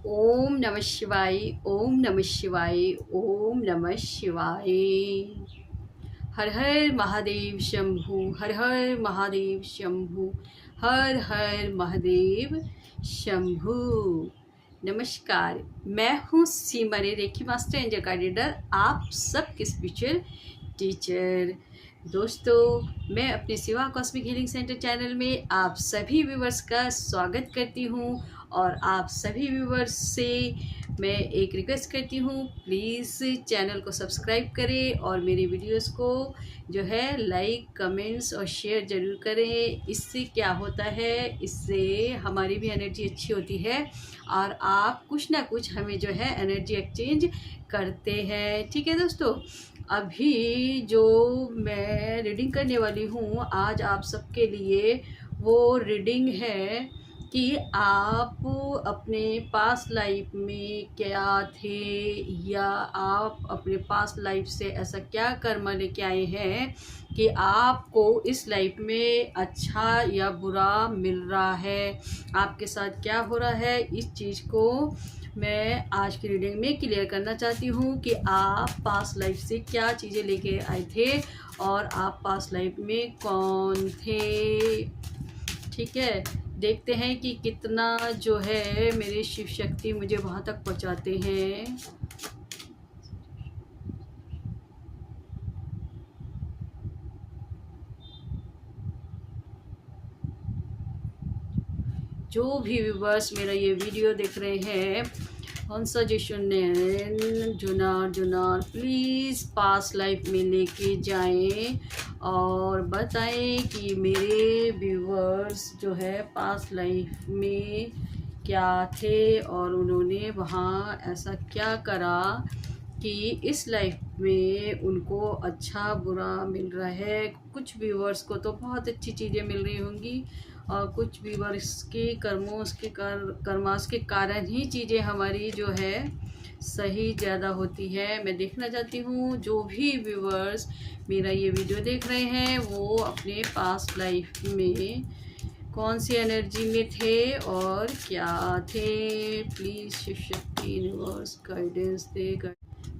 ओम नमः शिवाय। ओम नमः शिवाय। ओम नमः शिवाय। हर हर महादेव शंभु। हर हर महादेव शंभु। हर हर महादेव शंभु। नमस्कार, मैं हूँ सीमा रेखी मास्टर एंजल गाइडेडर, आप सबके स्पिरिचुअल टीचर। दोस्तों, मैं अपने Shiva cosmic healing centre channel में आप सभी व्यूवर्स का स्वागत करती हूँ और आप सभी व्यूवर्स से मैं एक रिक्वेस्ट करती हूँ, प्लीज़ चैनल को सब्सक्राइब करें और मेरी वीडियोस को जो है लाइक, कमेंट्स और शेयर ज़रूर करें। इससे क्या होता है, इससे हमारी भी एनर्जी अच्छी होती है और आप कुछ ना कुछ हमें जो है एनर्जी एक्सचेंज करते हैं। ठीक है दोस्तों, अभी जो मैं रीडिंग करने वाली हूँ आज आप सबके लिए, वो रीडिंग है कि आप अपने पास्ट लाइफ में क्या थे या आप अपने पास्ट लाइफ से ऐसा क्या कर्म लेके आए हैं कि आपको इस लाइफ में अच्छा या बुरा मिल रहा है, आपके साथ क्या हो रहा है। इस चीज़ को मैं आज की रीडिंग में क्लियर करना चाहती हूँ कि आप पास्ट लाइफ से क्या चीज़ें लेके आए थे और आप पास्ट लाइफ में कौन थे। ठीक है, देखते हैं कि कितना जो है मेरे शिव शक्ति मुझे वहाँ तक पहुँचाते हैं। जो भी व्यूवर्स मेरा ये वीडियो देख रहे हैं, हंसा जुनार प्लीज़ पास्ट लाइफ में लेके जाएं और बताएं कि मेरे व्यूवर्स जो है पास्ट लाइफ में क्या थे और उन्होंने वहाँ ऐसा क्या करा कि इस लाइफ में उनको अच्छा बुरा मिल रहा है। कुछ व्यूवर्स को तो बहुत अच्छी चीज़ें मिल रही होंगी और कुछ व्यूवर्स के कर्मास के कारण ही चीज़ें हमारी जो है सही ज़्यादा होती है। मैं देखना चाहती हूँ जो भी व्यूवर्स मेरा ये वीडियो देख रहे हैं वो अपने पास्ट लाइफ में कौन सी एनर्जी में थे और क्या थे। Please Shiv Shakti universe guidance दे।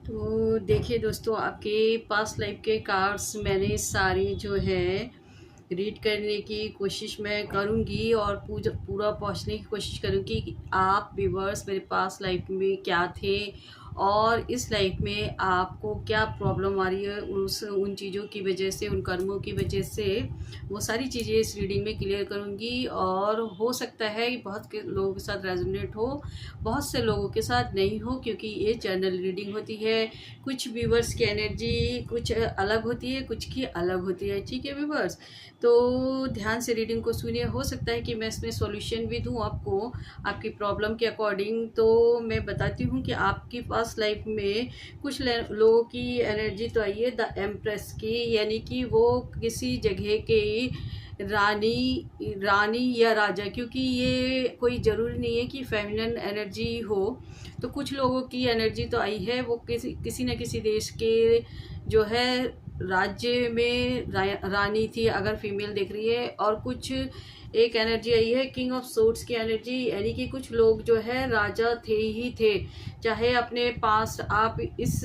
तो देखिए दोस्तों, आपके पास्ट लाइफ के कार्ड्स मैंने सारी जो है रीड करने की कोशिश मैं करूँगी और पूरा पहुँचने की कोशिश करूँगी कि आप व्यूवर्स मेरे पास्ट लाइफ में क्या थे और इस लाइफ में आपको क्या प्रॉब्लम आ रही है उन चीज़ों की वजह से, उन कर्मों की वजह से। वो सारी चीज़ें इस रीडिंग में क्लियर करूँगी और हो सकता है कि बहुत के लोगों के साथ रेजोनेट हो, बहुत से लोगों के साथ नहीं हो, क्योंकि ये जनरल रीडिंग होती है। कुछ व्यूवर्स की एनर्जी कुछ अलग होती है, कुछ की अलग होती है। ठीक है व्यूवर्स, तो ध्यान से रीडिंग को सुनिए। हो सकता है कि मैं इसमें सॉल्यूशन भी दूं आपको आपकी प्रॉब्लम के अकॉर्डिंग। तो मैं बताती हूँ कि आपकी पास्ट लाइफ में कुछ लोगों की एनर्जी तो आई है द एम्प्रेस की, यानी कि वो किसी जगह के रानी या राजा, क्योंकि ये कोई ज़रूरी नहीं है कि फेमिनिन एनर्जी हो। तो कुछ लोगों की एनर्जी तो आई है, वो किसी न किसी देश के जो है राज्य में रानी थी अगर फीमेल दिख रही है। और कुछ एक एनर्जी आई है किंग ऑफ सोर्ड्स की एनर्जी, यानी कि कुछ लोग जो है राजा थे ही थे। चाहे अपने पास्ट आप इस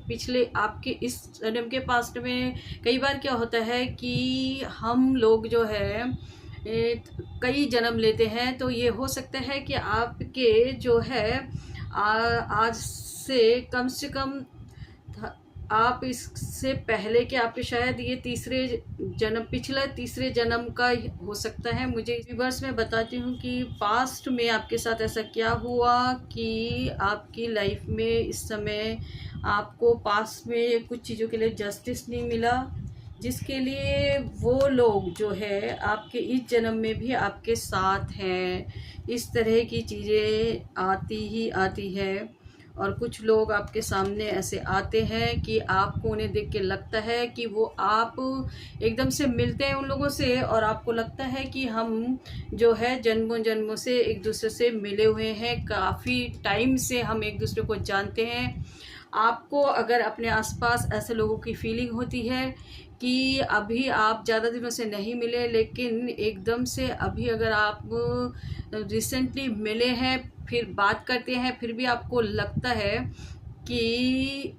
पिछले आपके इस जन्म के पास्ट में कई बार क्या होता है कि हम लोग जो है कई जन्म लेते हैं। तो ये हो सकता है कि आपके जो है आज से कम आप इससे पहले के आपके शायद ये पिछला तीसरे जन्म का हो सकता है। मुझे रिवर्स में बताती हूँ कि पास्ट में आपके साथ ऐसा क्या हुआ कि आपकी लाइफ में इस समय आपको पास्ट में कुछ चीज़ों के लिए जस्टिस नहीं मिला, जिसके लिए वो लोग जो है आपके इस जन्म में भी आपके साथ हैं। इस तरह की चीज़ें आती ही आती है और कुछ लोग आपके सामने ऐसे आते हैं कि आपको उन्हें देख के लगता है कि वो आप एकदम से मिलते हैं उन लोगों से और आपको लगता है कि हम जो है जन्मों जन्मों से एक दूसरे से मिले हुए हैं, काफ़ी टाइम से हम एक दूसरे को जानते हैं। आपको अगर अपने आसपास ऐसे लोगों की फीलिंग होती है कि अभी आप ज़्यादा दिनों से नहीं मिले, लेकिन एकदम से अभी अगर आप रिसेंटली मिले हैं फिर बात करते हैं, फिर भी आपको लगता है कि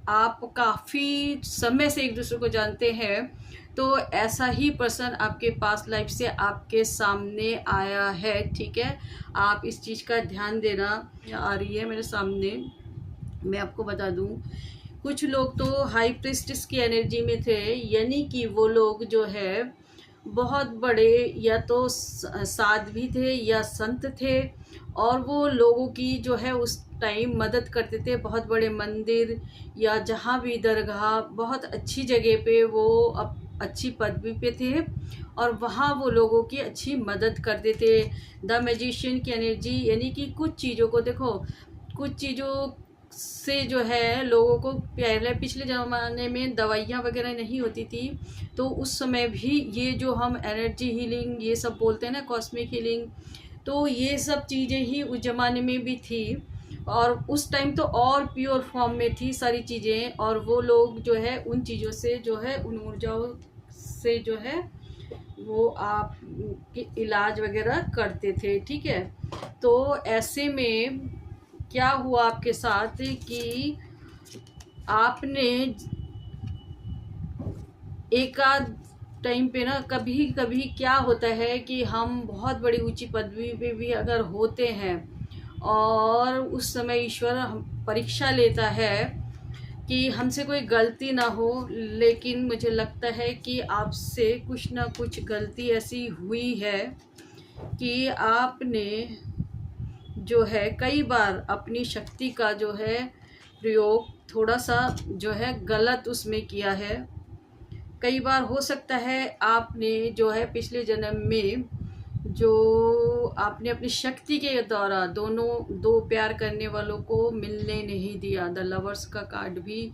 आप काफ़ी समय से एक दूसरे को जानते हैं, तो ऐसा ही पर्सन आपके पास्ट लाइफ से आपके सामने आया है। ठीक है, आप इस चीज़ का ध्यान देना। आ रही है मेरे सामने, मैं आपको बता दूं, कुछ लोग तो हाई प्रिस्टेस की एनर्जी में थे, यानी कि वो लोग जो है बहुत बड़े या तो साध्वी थे या संत थे, और वो लोगों की जो है उस टाइम मदद करते थे। बहुत बड़े मंदिर या जहाँ भी दरगाह, बहुत अच्छी जगह पे वो अच्छी पदवी पे थे और वहाँ वो लोगों की अच्छी मदद करते थे। द मैजिशियन की एनर्जी, यानी कि कुछ चीज़ों को देखो, कुछ चीज़ों से जो है लोगों को, पहले पिछले ज़माने में दवाइयाँ वगैरह नहीं होती थी, तो उस समय भी ये जो हम एनर्जी हीलिंग ये सब बोलते हैं ना, कॉस्मिक हीलिंग, तो ये सब चीज़ें ही उस ज़माने में भी थी। और उस टाइम तो और प्योर फॉर्म में थी सारी चीज़ें, और वो लोग जो है उन चीज़ों से जो है, उन ऊर्जाओं से जो है वो आप के इलाज वगैरह करते थे। ठीक है, तो ऐसे में क्या हुआ आपके साथ कि आपने एक आध टाइम पे ना, कभी कभी क्या होता है कि हम बहुत बड़ी ऊंची पदवी पे भी अगर होते हैं और उस समय ईश्वर परीक्षा लेता है कि हमसे कोई गलती ना हो, लेकिन मुझे लगता है कि आपसे कुछ ना कुछ गलती ऐसी हुई है कि आपने जो है कई बार अपनी शक्ति का जो है प्रयोग थोड़ा सा जो है गलत उसमें किया है। कई बार हो सकता है आपने जो है पिछले जन्म में जो आपने अपनी शक्ति के द्वारा दो प्यार करने वालों को मिलने नहीं दिया। द लवर्स का कार्ड भी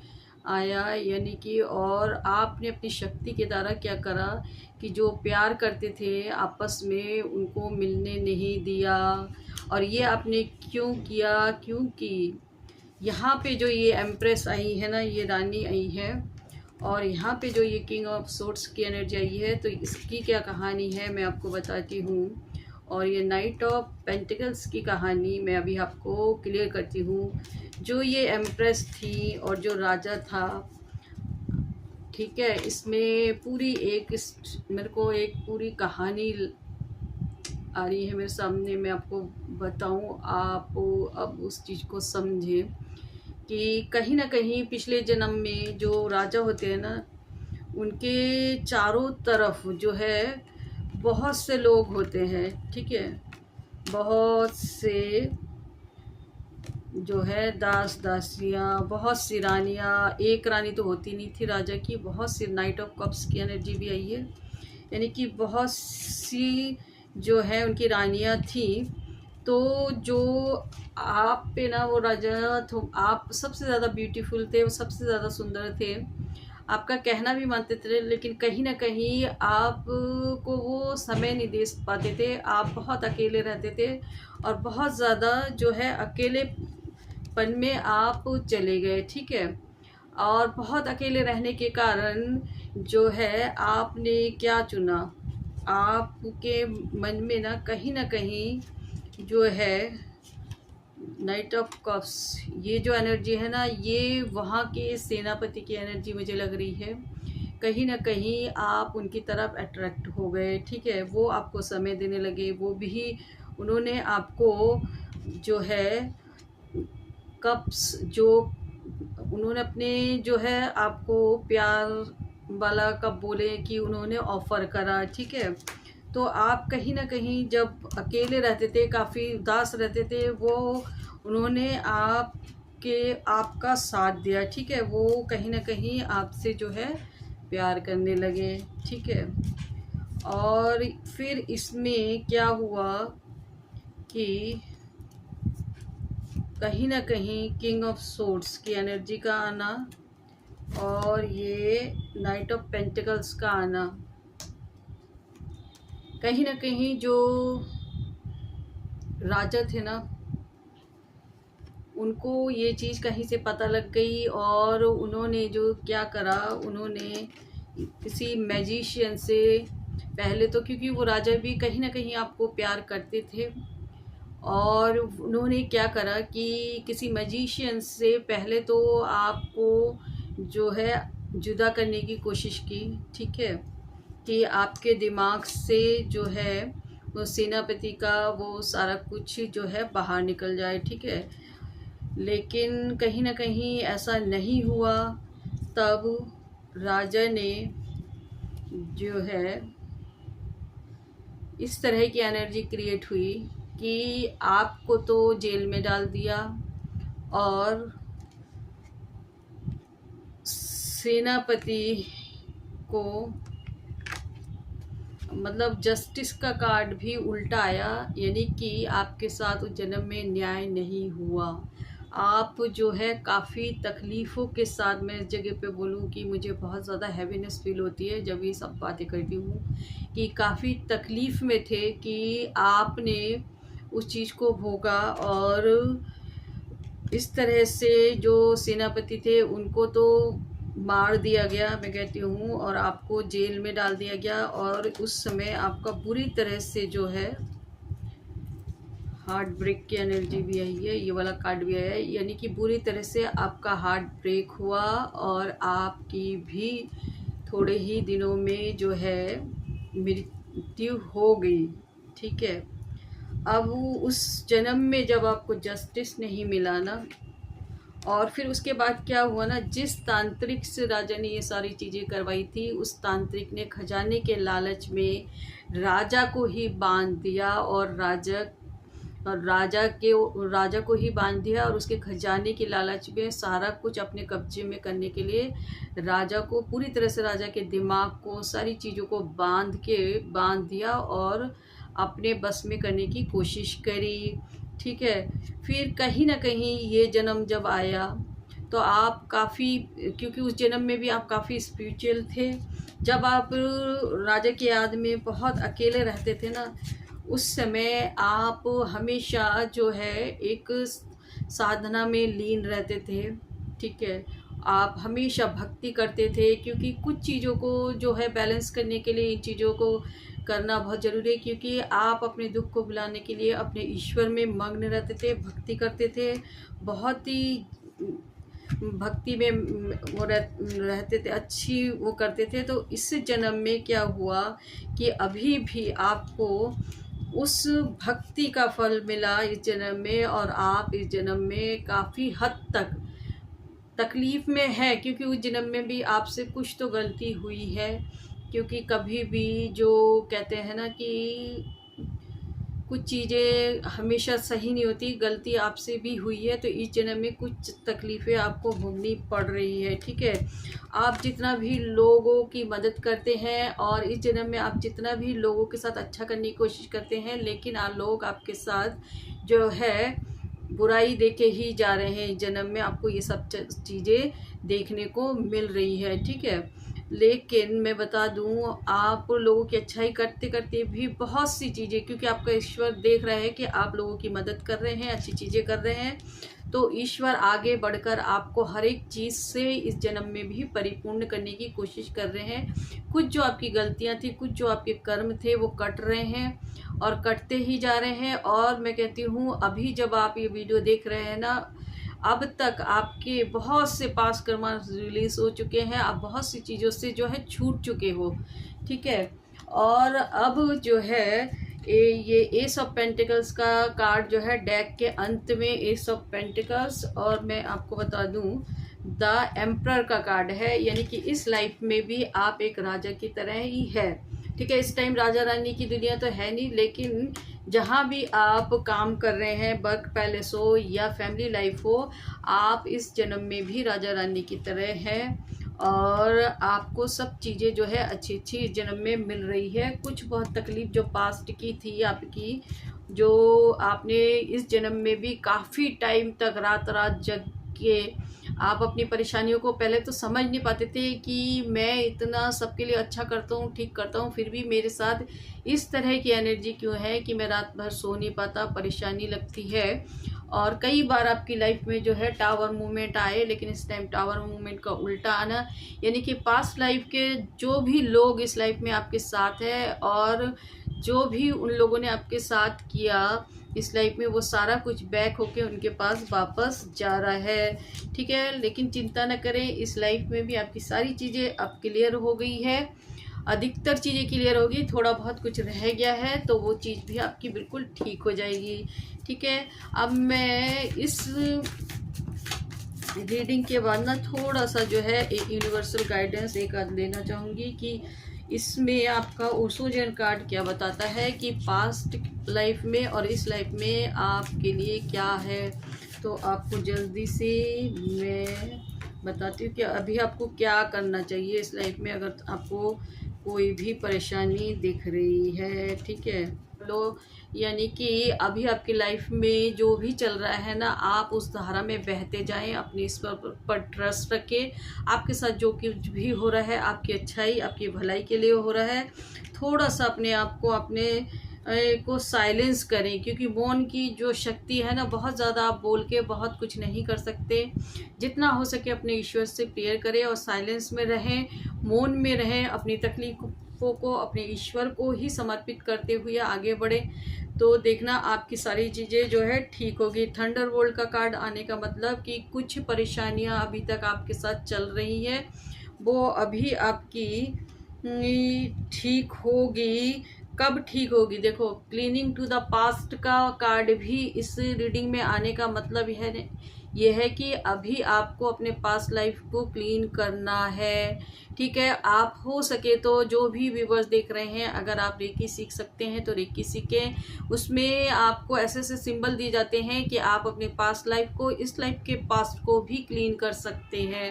आया, यानी कि और आपने अपनी शक्ति के द्वारा क्या करा कि जो प्यार करते थे आपस में उनको मिलने नहीं दिया। और ये आपने क्यों किया? क्योंकि यहाँ पे जो ये एम्प्रेस आई है ना, ये रानी आई है, और यहाँ पे जो ये किंग ऑफ सोर्ड्स की एनर्जी आई है, तो इसकी क्या कहानी है मैं आपको बताती हूँ। और ये नाइट ऑफ पेंटिकल्स की कहानी मैं अभी आपको क्लियर करती हूँ। जो ये एम्प्रेस थी और जो राजा था, ठीक है, इसमें पूरी मेरे को एक पूरी कहानी आ रही है मेरे सामने, मैं आपको बताऊँ, आप अब उस चीज़ को समझें कि कहीं ना कहीं पिछले जन्म में जो राजा होते हैं ना, उनके चारों तरफ जो है बहुत से लोग होते हैं। ठीक है, बहुत से जो है दास दासियाँ, बहुत सी रानियाँ, एक रानी तो होती नहीं थी राजा की, बहुत सी। नाइट ऑफ कप्स की एनर्जी भी आई है, यानी कि बहुत सी जो है उनकी रानियाँ थी। तो जो आप पे ना वो राजा तो आप सबसे ज़्यादा ब्यूटीफुल थे, वो सबसे ज़्यादा सुंदर थे, आपका कहना भी मानते थे, लेकिन कहीं ना कहीं आपको वो समय नहीं दे पाते थे। आप बहुत अकेले रहते थे और बहुत ज़्यादा जो है अकेलेपन में आप चले गए। ठीक है, और बहुत अकेले रहने के कारण जो है आपने क्या चुना, आपके मन में ना कहीं जो है नाइट ऑफ कप्स, ये जो एनर्जी है ना, ये वहाँ के सेनापति की एनर्जी मुझे लग रही है। कहीं ना कहीं आप उनकी तरफ अट्रैक्ट हो गए। ठीक है, वो आपको समय देने लगे, वो भी उन्होंने आपको जो है कप्स, जो उन्होंने अपने जो है आपको प्यार वाला कप बोले कि उन्होंने ऑफ़र करा। ठीक है, तो आप कहीं ना कहीं जब अकेले रहते थे, काफ़ी उदास रहते थे, वो उन्होंने आपका साथ दिया। ठीक है, वो कहीं ना कहीं आपसे जो है प्यार करने लगे। ठीक है, और फिर इसमें क्या हुआ कि कहीं ना कहीं किंग ऑफ सोर्ड्स की एनर्जी का आना और ये नाइट ऑफ पेंटिकल्स का आना, कहीं ना कहीं जो राजा थे ना, उनको ये चीज़ कहीं से पता लग गई, और उन्होंने जो क्या करा, उन्होंने किसी मैजिशियन से पहले तो, क्योंकि वो राजा भी कहीं ना कहीं आपको प्यार करते थे, और उन्होंने क्या करा कि किसी मैजिशियन से पहले तो आपको जो है जुदा करने की कोशिश की, ठीक है, कि आपके दिमाग से जो है वो सेनापति का वो सारा कुछ जो है बाहर निकल जाए, ठीक है। लेकिन कहीं ना कहीं ऐसा नहीं हुआ। तब राजा ने जो है इस तरह की एनर्जी क्रिएट हुई कि आपको तो जेल में डाल दिया और सेनापति को मतलब जस्टिस का कार्ड भी उल्टा आया, यानी कि आपके साथ उस जन्म में न्याय नहीं हुआ। आप जो है काफ़ी तकलीफ़ों के साथ, मैं इस जगह पे बोलूँ कि मुझे बहुत ज़्यादा हैवीनेस फील होती है जब ये सब बातें करती हूँ, कि काफ़ी तकलीफ़ में थे कि आपने उस चीज़ को भोगा और इस तरह से जो सेनापति थे उनको तो मार दिया गया, मैं कहती हूँ, और आपको जेल में डाल दिया गया। और उस समय आपका बुरी तरह से जो है हार्ट ब्रेक की एनर्जी भी आई है, ये वाला कार्ड भी आया है, यानी कि बुरी तरह से आपका हार्ट ब्रेक हुआ और आपकी भी थोड़े ही दिनों में जो है मृत्यु हो गई, ठीक है। अब उस जन्म में जब आपको जस्टिस नहीं मिला ना, और फिर उसके बाद क्या हुआ ना, जिस तांत्रिक से राजा ने ये सारी चीज़ें करवाई थी उस तांत्रिक ने खजाने के लालच में राजा को ही बांध दिया और राजा को ही बांध दिया और उसके खजाने की लालच में सारा कुछ अपने कब्जे में करने के लिए राजा को पूरी तरह से, राजा के दिमाग को, सारी चीज़ों को बांध दिया और अपने बस में करने की कोशिश करी, ठीक है। फिर कहीं ना कहीं ये जन्म जब आया तो आप काफ़ी, क्योंकि उस जन्म में भी आप काफ़ी स्पिरिचुअल थे, जब आप राजा की याद में बहुत अकेले रहते थे ना, उस समय आप हमेशा जो है एक साधना में लीन रहते थे, ठीक है। आप हमेशा भक्ति करते थे, क्योंकि कुछ चीज़ों को जो है बैलेंस करने के लिए इन चीज़ों को करना बहुत ज़रूरी है, क्योंकि आप अपने दुख को भुलाने के लिए अपने ईश्वर में मग्न रहते थे, भक्ति करते थे, बहुत ही भक्ति में वो रहते थे, अच्छी वो करते थे। तो इस जन्म में क्या हुआ कि अभी भी आपको उस भक्ति का फल मिला इस जन्म में, और आप इस जन्म में काफ़ी हद तक तकलीफ़ में है, क्योंकि उस जन्म में भी आपसे कुछ तो गलती हुई है। क्योंकि कभी भी जो कहते हैं ना कि कुछ चीज़ें हमेशा सही नहीं होती, गलती आपसे भी हुई है, तो इस जन्म में कुछ तकलीफ़ें आपको भोगनी पड़ रही है, ठीक है। आप जितना भी लोगों की मदद करते हैं और इस जन्म में आप जितना भी लोगों के साथ अच्छा करने की कोशिश करते हैं, लेकिन लोग आपके साथ जो है बुराई देके ही जा रहे हैं। इस जन्म में आपको ये सब चीज़ें देखने को मिल रही है, ठीक है। लेकिन मैं बता दूं, आप लोगों की अच्छाई करते करते भी बहुत सी चीज़ें, क्योंकि आपका ईश्वर देख रहा है कि आप लोगों की मदद कर रहे हैं, अच्छी चीज़ें कर रहे हैं, तो ईश्वर आगे बढ़कर आपको हर एक चीज़ से इस जन्म में भी परिपूर्ण करने की कोशिश कर रहे हैं। कुछ जो आपकी गलतियां थी, कुछ जो आपके कर्म थे, वो कट रहे हैं और कटते ही जा रहे हैं। और मैं कहती हूँ, अभी जब आप ये वीडियो देख रहे हैं ना, अब तक आपके बहुत से पास कर्मा रिलीज हो चुके हैं, आप बहुत सी चीज़ों से जो है छूट चुके हो, ठीक है। और अब जो है ये एस ऑफ पेंटिकल्स का कार्ड जो है डेक के अंत में, एस ऑफ पेंटिकल्स, और मैं आपको बता दूं द एम्परर का कार्ड है, यानी कि इस लाइफ में भी आप एक राजा की तरह ही है, ठीक है। इस टाइम राजा रानी की दुनिया तो है नहीं, लेकिन जहाँ भी आप काम कर रहे हैं, वर्क पैलेस हो या फैमिली लाइफ हो, आप इस जन्म में भी राजा रानी की तरह हैं और आपको सब चीज़ें जो है अच्छी अच्छी इस जन्म में मिल रही है। कुछ बहुत तकलीफ़ जो पास्ट की थी आपकी, जो आपने इस जन्म में भी काफ़ी टाइम तक रात रात जग के आप अपनी परेशानियों को पहले तो समझ नहीं पाते थे कि मैं इतना सबके लिए अच्छा करता हूँ, ठीक करता हूँ, फिर भी मेरे साथ इस तरह की एनर्जी क्यों है कि मैं रात भर सो नहीं पाता, परेशानी लगती है। और कई बार आपकी लाइफ में जो है टावर मूवमेंट आए, लेकिन इस टाइम टावर मूवमेंट का उल्टा आना, यानी कि पास्ट लाइफ के जो भी लोग इस लाइफ में आपके साथ है और जो भी उन लोगों ने आपके साथ किया इस लाइफ में वो सारा कुछ बैक होके उनके पास वापस जा रहा है, ठीक है। लेकिन चिंता न करें, इस लाइफ में भी आपकी सारी चीज़ें अब क्लियर हो गई है, अधिकतर चीज़ें क्लियर होगी, थोड़ा बहुत कुछ रह गया है तो वो चीज़ भी आपकी बिल्कुल ठीक हो जाएगी, ठीक है। अब मैं इस रीडिंग के बाद ना थोड़ा सा जो है एक यूनिवर्सल गाइडेंस एक देना चाहूँगी कि इसमें आपका ओशोजन कार्ड क्या बताता है कि पास्ट लाइफ में और इस लाइफ में आपके लिए क्या है। तो आपको जल्दी से मैं बताती हूँ कि अभी आपको क्या करना चाहिए इस लाइफ में, अगर आपको कोई भी परेशानी दिख रही है, ठीक है। लो, यानी कि अभी आपकी लाइफ में जो भी चल रहा है ना, आप उस धारा में बहते जाएं, अपनी इस पर ट्रस्ट रखें। आपके साथ जो कुछ भी हो रहा है आपकी अच्छाई, आपकी भलाई के लिए हो रहा है। थोड़ा सा अपने आप को को साइलेंस करें, क्योंकि मौन की जो शक्ति है ना, बहुत ज़्यादा आप बोल के बहुत कुछ नहीं कर सकते। जितना हो सके अपने ईश्वर से प्रेयर करें और साइलेंस में रहें, मौन में रहें, अपनी तकलीफ़ों को अपने ईश्वर को ही समर्पित करते हुए आगे बढ़े, तो देखना आपकी सारी चीज़ें जो है ठीक होगी। थंडरबोल्ट का कार्ड आने का मतलब कि कुछ परेशानियां अभी तक आपके साथ चल रही है, वो अभी आपकी ठीक होगी। कब ठीक होगी? देखो, क्लीनिंग टू द पास्ट का कार्ड भी इस रीडिंग में आने का मतलब यह है कि अभी आपको अपने पास्ट लाइफ को क्लीन करना है, ठीक है। आप हो सके तो जो भी व्यूवर्स देख रहे हैं, अगर आप रेकी सीख सकते हैं तो रेकी सीखें। उसमें आपको ऐसे ऐसे सिंबल दिए जाते हैं कि आप अपने पास्ट लाइफ को, इस लाइफ के पास्ट को भी क्लीन कर सकते हैं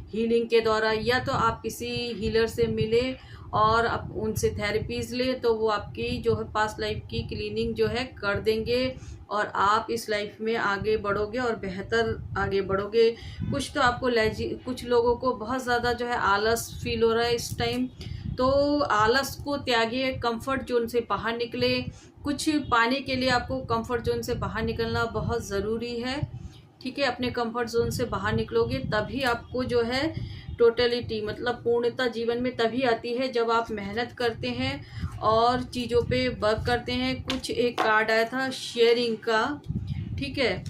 हीलिंग के द्वारा। या तो आप किसी हीलर से मिले और आप उनसे थेरेपीज ले, तो वो आपकी जो है पास्ट लाइफ की क्लीनिंग जो है कर देंगे और आप इस लाइफ में आगे बढ़ोगे और बेहतर आगे बढ़ोगे। कुछ तो आपको कुछ लोगों को बहुत ज़्यादा जो है आलस फील हो रहा है इस टाइम, तो आलस को त्यागिए, कंफर्ट जोन से बाहर निकले। कुछ पाने के लिए आपको कंफर्ट जोन से बाहर निकलना बहुत ज़रूरी है, ठीक है। अपने कंफर्ट जोन से बाहर निकलोगे तभी आपको जो है टोटलिटी, मतलब पूर्णता जीवन में तभी आती है जब आप मेहनत करते हैं और चीज़ों पे वर्क करते हैं। कुछ एक कार्ड आया था शेयरिंग का, ठीक है,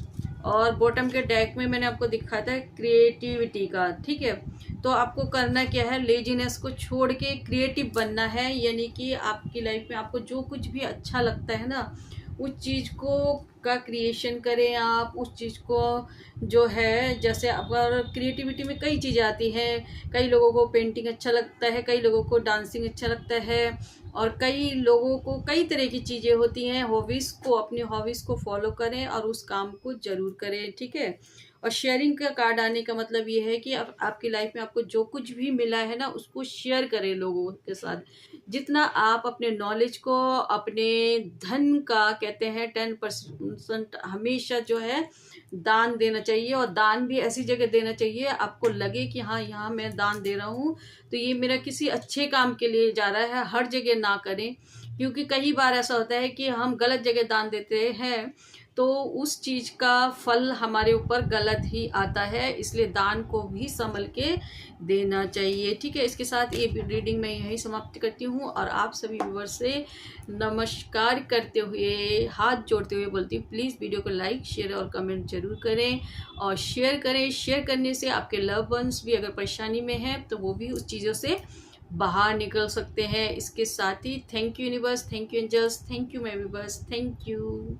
और बॉटम के डेक में मैंने आपको दिखाया था क्रिएटिविटी का, ठीक है। तो आपको करना क्या है, लेजीनेस को छोड़ के क्रिएटिव बनना है, यानी कि आपकी लाइफ में आपको जो कुछ भी अच्छा लगता है ना, उस चीज़ को का क्रिएशन करें आप। उस चीज़ को जो है, जैसे अगर क्रिएटिविटी में कई चीज़ें आती हैं, कई लोगों को पेंटिंग अच्छा लगता है, कई लोगों को डांसिंग अच्छा लगता है, और कई लोगों को कई तरह की चीज़ें होती हैं। हॉबीज़ को, अपनी हॉबीज़ को फॉलो करें और उस काम को ज़रूर करें, ठीक है। और शेयरिंग का कार्ड आने का मतलब ये है कि आपकी लाइफ में आपको जो कुछ भी मिला है ना, उसको शेयर करें लोगों के साथ। जितना आप अपने नॉलेज को, अपने धन का कहते हैं 10% हमेशा जो है दान देना चाहिए, और दान भी ऐसी जगह देना चाहिए आपको लगे कि हाँ, यहाँ मैं दान दे रहा हूँ तो ये मेरा किसी अच्छे काम के लिए जा रहा है। हर जगह ना करें, क्योंकि कई बार ऐसा होता है कि हम गलत जगह दान देते हैं तो उस चीज़ का फल हमारे ऊपर गलत ही आता है, इसलिए दान को भी संभल के देना चाहिए, ठीक है। इसके साथ ये रीडिंग मैं यही समाप्त करती हूँ और आप सभी व्यूअर्स से नमस्कार करते हुए, हाथ जोड़ते हुए बोलती हूँ, प्लीज़ वीडियो को लाइक, शेयर और कमेंट जरूर करें और शेयर करें। शेयर करने से आपके लव वंस भी अगर परेशानी में हैं तो वो भी उस चीज़ों से बाहर निकल सकते हैं। इसके साथ ही thank you universe, thank you angels, thank you my viewers, thank you.